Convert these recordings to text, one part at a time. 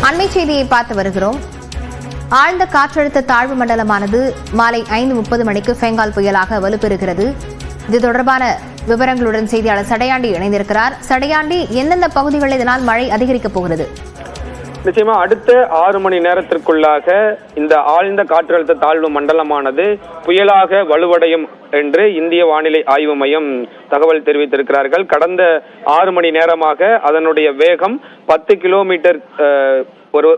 அண்மை செய்தியை பார்த்து வருகிறோம். ஆழ்ந்த காற்றழுத்த தாழ்வு மண்டலமானது மாலை 5:30 மணிக்கு பெங்கால் புயலாக வலுப்பெறுகிறது. இது தொடர்பான விவரங்களுடன் செய்தியாளர் சடையாண்டி இணைந்திருக்கிறார். சடையாண்டி, எந்தெந்த பகுதிகளில் இதனால் மழை அதிகரிக்கப் போகிறது? நிச்சயமா அடுத்த 6 மணி நேரத்திற்குள்ளாக இந்த ஆழ்ந்த காற்றழுத்த தாழ்வு மண்டலமானது புயலாக வலுவடையும் என்று இந்திய வானிலை ஆய்வு மையம் தகவல் தெரிவித்திருக்கிறார்கள். கடந்த 6 மணி நேரமாக அதனுடைய வேகம் 10 கிலோமீட்டர்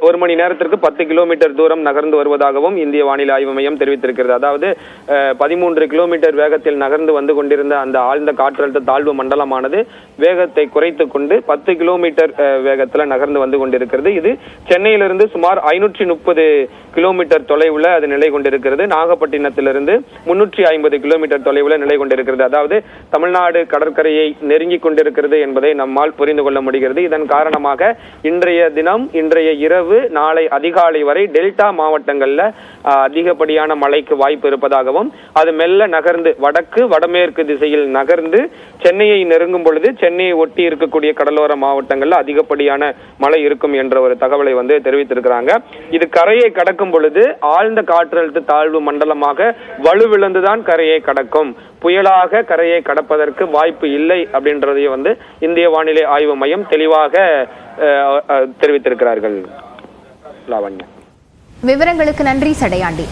ஒரு மணி நேரத்திற்கு 10 கிலோமீட்டர் தூரம் நகர்ந்து வருவதாகவும் இந்திய வானிலை ஆய்வு மையம் தெரிவித்திருக்கிறது. அதாவது 13 கிலோமீட்டர் வேகத்தில் நகர்ந்து வந்து கொண்டிருந்த அந்த ஆழ்ந்த காற்றழுத்த தாழ்வு மண்டலமானது வேகத்தை குறைத்துக் கொண்டு 10 கிலோமீட்டர் வேகத்தில் நகர்ந்து வந்து கொண்டிருக்கிறது. இது சென்னையிலிருந்து சுமார் 530 கிலோமீட்டர் தொலைவில் அது நிலை கொண்டிருக்கிறது. நாகப்பட்டினத்திலிருந்து 350 கிலோமீட்டர் தொலைவில் நிலை கொண்டிருக்கிறது. அதாவது தமிழ்நாடு கடற்கரையை நெருங்கி கொண்டிருக்கிறது என்பதை நம்மால் புரிந்து கொள்ள முடிகிறது. இதன் காரணமாக இன்றைய இரவு நாளை அதிகாலை வரை டெல்டா மாவட்டங்கள்ல அதிகப்படியான மழைக்கு வாய்ப்பு இருப்பதாகவும் அது மெல்ல நகர்ந்து வடமேற்கு திசையில் நகர்ந்து சென்னையை நெருங்கும் பொழுது சென்னையை ஒட்டி இருக்கக்கூடிய கடலோர மாவட்டங்கள்ல அதிகப்படியான மழை இருக்கும் என்ற ஒரு தகவலை தெரிவித்திருக்கிறாங்க. இது கரையை கடக்கும் பொழுது ஆழ்ந்த காற்றழுத்த தாழ்வு மண்டலமாக வலுவிழந்துதான் கரையை கடக்கும், புயலாக கரையை கடப்பதற்கு வாய்ப்பு இல்லை அப்படின்றதையும் இந்திய வானிலை ஆய்வு மையம் தெளிவாக தெரிவித்திருக்கிறார்கள். லாவண்யா, விவரங்களுக்கு நன்றி சடையாண்டி.